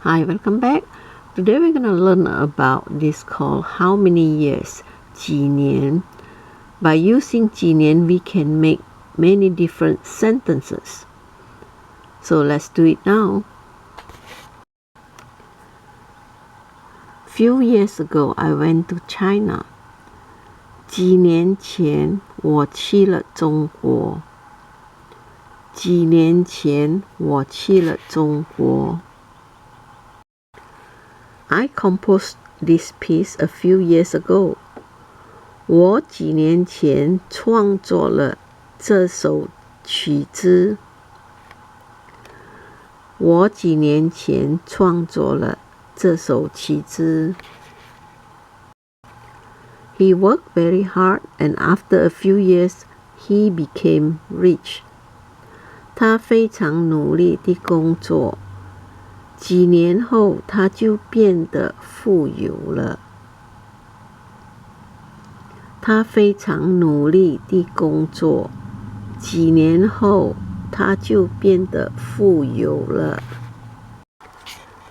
Hi, welcome back. Today we're going to learn about this called how many years, 几年. By using 几年, we can make many different sentences. So let's do it now. Few years ago, I went to China. 几年前我去了中国。几年前我去了中国。I composed this piece a few years ago. 我几年前创作了这首曲子。我几年前创作了这首曲子。He worked very hard, and after a few years, he became rich. 他非常努力地工作。几年后，他就变得富有了。他非常努力地工作。几年后，他就变得富有了。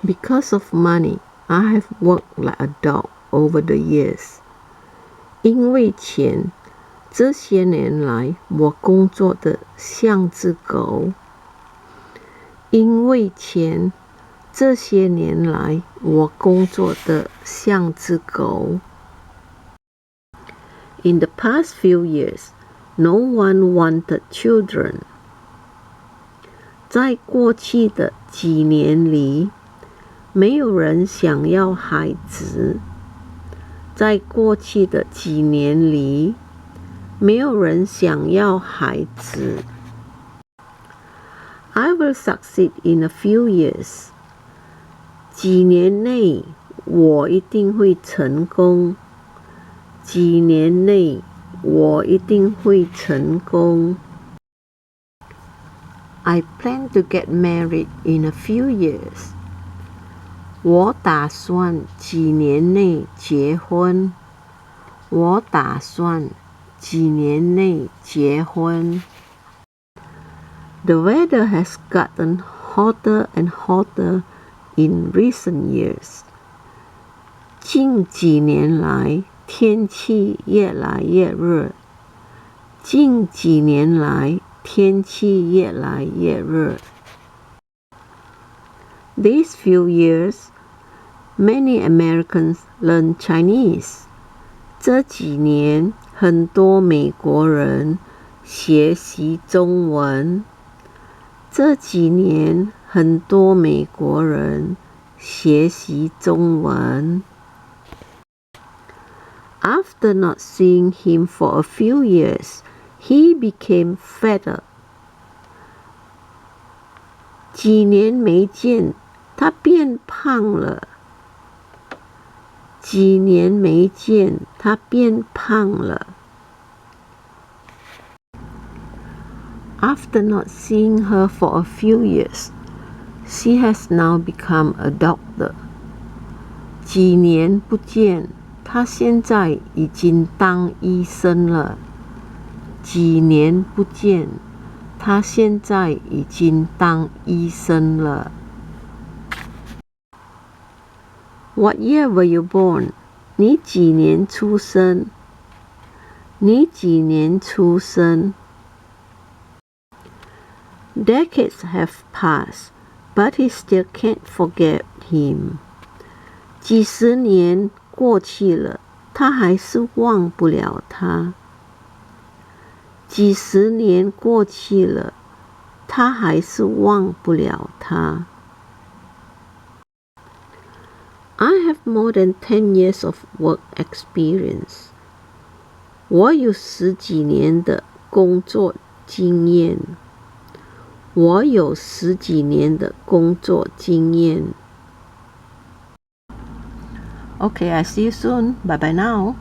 Because of money, I have worked like a dog over the years. 因为钱，这些年来我工作的像只狗。因为钱，这些年来我工作的像只狗。In the past few years, no one wanted children. 在过去的几年里，没有人想要孩子。在过去的几年里，没有人想要孩子。I will succeed in a few years. 几年内，我一定会成功。几年内，我一定会成功。I plan to get married in a few years. 我打算几年内结婚。我打算几年内结婚。The weather has gotten hotter and hotter in recent years. 近几年来，天气越来越热。近几年来，天气越来越热。These few years, many Americans learn Chinese. 这几年，很多美国人学习中文。这几年，很多美国人学习中文。After not seeing him for a few years, he became fatter. 几年没见，他变胖了。几年没见，他变胖了。After not seeing her for a few years, she has now become a doctor. 几年不见，她现在已经当医生了。几年不见，她现在已经当医生了。What year were you born? 你几年出生？你几年出生？Decades have passed, but he still can't forget him. 几十年过去了，他还是忘不了他。几十年过去了，他还是忘不了他。I have more than 10 years of work experience. 我有10几年的工作经验。我有10几年的工作经验。Okay, I see you soon. Bye bye now.